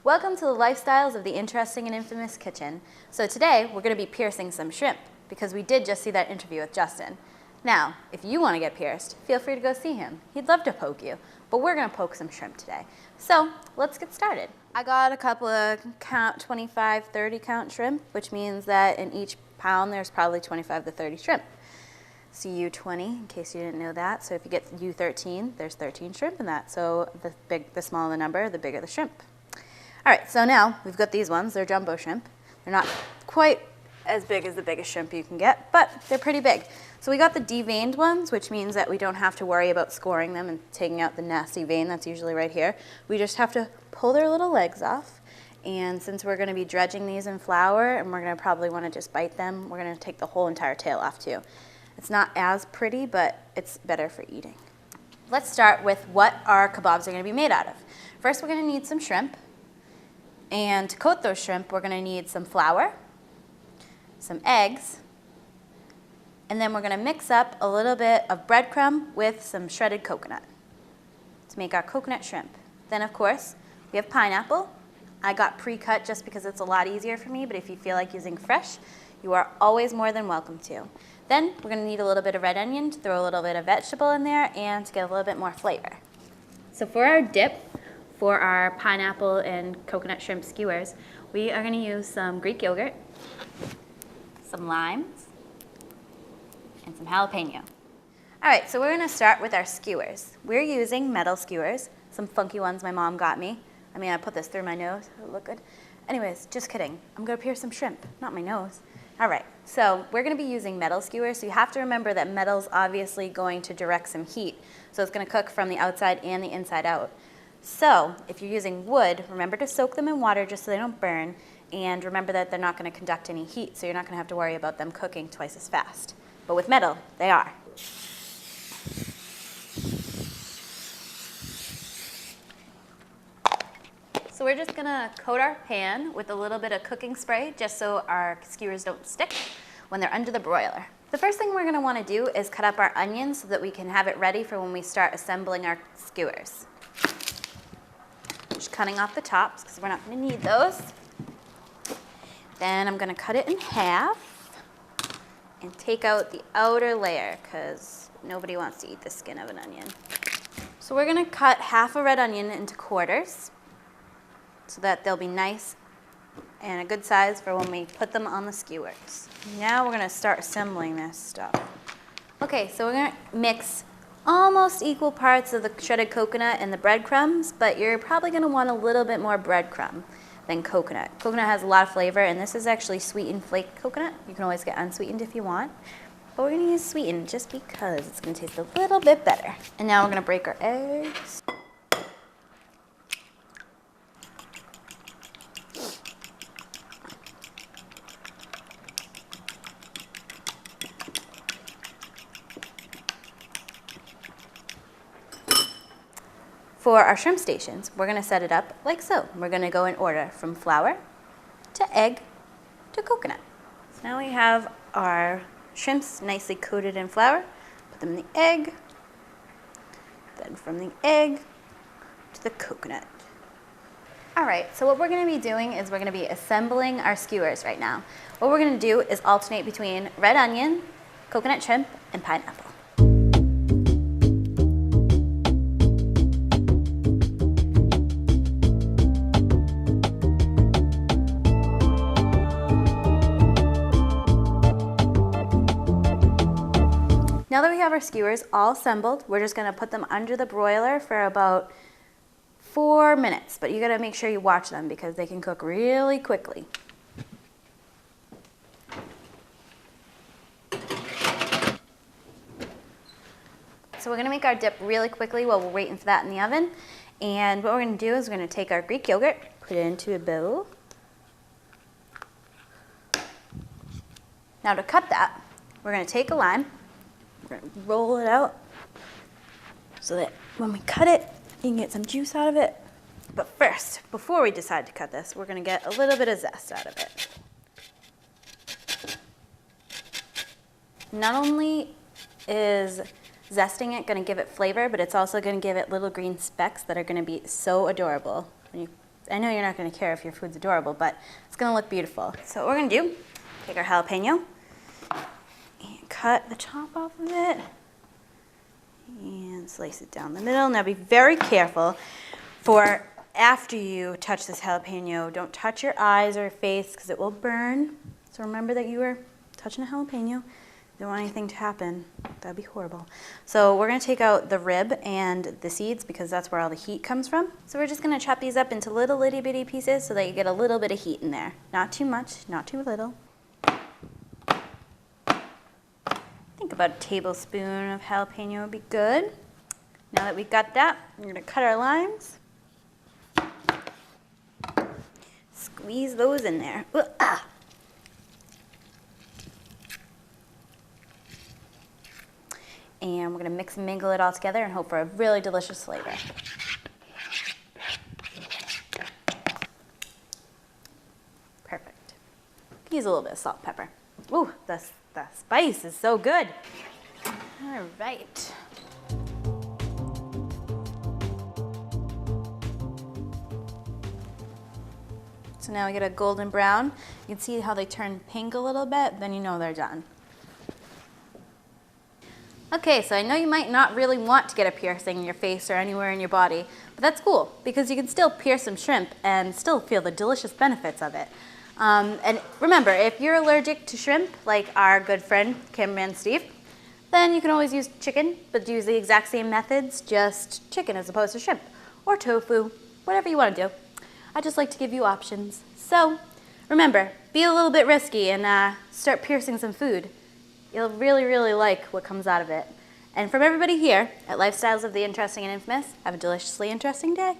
Welcome to the lifestyles of the interesting and infamous kitchen. So today we're going to be piercing some shrimp because we did just see that interview with Justin. Now, if you want to get pierced, feel free to go see him. He'd love to poke you, but we're going to poke some shrimp today. So let's get started. I got a couple of 25, 30 count shrimp, which means that in each pound there's probably 25 to 30 shrimp. So U20, in case you didn't know that. So if you get U13, there's 13 shrimp in that. So the smaller the number, the bigger the shrimp. All right, so now we've got these ones. They're jumbo shrimp. They're not quite as big as the biggest shrimp you can get, but they're pretty big. So we got the deveined ones, which means that we don't have to worry about scoring them and taking out the nasty vein that's usually right here. We just have to pull their little legs off. And since we're gonna be dredging these in flour and we're gonna probably wanna just bite them, we're gonna take the whole entire tail off too. It's not as pretty, but it's better for eating. Let's start with what our kabobs are gonna be made out of. First, we're gonna need some shrimp. And to coat those shrimp, we're gonna need some flour, some eggs, and then we're gonna mix up a little bit of breadcrumb with some shredded coconut to make our coconut shrimp. Then of course, we have pineapple. I got pre-cut just because it's a lot easier for me, but if you feel like using fresh, you are always more than welcome to. Then we're gonna need a little bit of red onion to throw a little bit of vegetable in there and to get a little bit more flavor. So for our dip, for our pineapple and coconut shrimp skewers, we are going to use some Greek yogurt, some limes, and some jalapeno. All right, so we're going to start with our skewers. We're using metal skewers, some funky ones my mom got me. I mean, I put this through my nose, it'll look good. Anyways, just kidding. I'm going to pierce some shrimp, not my nose. All right, so we're going to be using metal skewers, so you have to remember that metal's obviously going to direct some heat, so it's going to cook from the outside and the inside out. So if you're using wood, remember to soak them in water just so they don't burn, and remember that they're not going to conduct any heat, so you're not going to have to worry about them cooking twice as fast. But with metal, they are. So we're just going to coat our pan with a little bit of cooking spray just so our skewers don't stick when they're under the broiler. The first thing we're going to want to do is cut up our onions so that we can have it ready for when we start assembling our skewers. Just cutting off the tops because we're not going to need those. Then I'm going to cut it in half and take out the outer layer because nobody wants to eat the skin of an onion. So we're going to cut half a red onion into quarters so that they'll be nice and a good size for when we put them on the skewers. Now we're going to start assembling this stuff. Okay, so we're going to mix almost equal parts of the shredded coconut and the breadcrumbs, but you're probably going to want a little bit more breadcrumb than coconut. Coconut has a lot of flavor, and this is actually sweetened flake coconut. You can always get unsweetened if you want, but we're going to use sweetened just because it's going to taste a little bit better. And now we're going to break our eggs. For our shrimp stations, we're going to set it up like so. We're going to go in order from flour to egg to coconut. So now we have our shrimps nicely coated in flour. Put them in the egg, then from the egg to the coconut. All right, so what we're going to be doing is we're going to be assembling our skewers right now. What we're going to do is alternate between red onion, coconut shrimp, and pineapple. Now that we have our skewers all assembled, we're just going to put them under the broiler for about 4 minutes. But you got to make sure you watch them because they can cook really quickly. So we're going to make our dip really quickly while we're waiting for that in the oven. And what we're going to do is we're going to take our Greek yogurt, put it into a bowl. Now to cut that, we're going to take a lime. We're going to roll it out so that when we cut it, you can get some juice out of it. But first, before we decide to cut this, we're going to get a little bit of zest out of it. Not only is zesting it going to give it flavor, but it's also going to give it little green specks that are going to be so adorable when you I know you're not gonna care if your food's adorable, but it's gonna look beautiful. So what we're gonna do, take our jalapeno and cut the top off of it and slice it down the middle. Now be very careful for after you touch this jalapeno, don't touch your eyes or your face because it will burn. So remember that you were touching a jalapeno. Don't want anything to happen. That'd be horrible. So we're gonna take out the rib and the seeds because that's where all the heat comes from. So we're just gonna chop these up into little itty bitty pieces so that you get a little bit of heat in there. Not too much, not too little. I think about a tablespoon of jalapeno would be good. Now that we've got that, we're gonna cut our limes. Squeeze those in there. Ah. And we're gonna mix and mingle it all together and hope for a really delicious flavor. Perfect. Use a little bit of salt and pepper. Ooh, the spice is so good. All right. So now we get a golden brown. You can see how they turn pink a little bit, then you know they're done. Okay, so I know you might not really want to get a piercing in your face or anywhere in your body, but that's cool because you can still pierce some shrimp and still feel the delicious benefits of it. And remember, if you're allergic to shrimp, like our good friend cameraman Steve, then you can always use chicken, but use the exact same methods, just chicken as opposed to shrimp, or tofu, whatever you want to do. I just like to give you options. So remember, be a little bit risky and start piercing some food. You'll really, really like what comes out of it. And from everybody here at Lifestyles of the Interesting and Infamous, have a deliciously interesting day.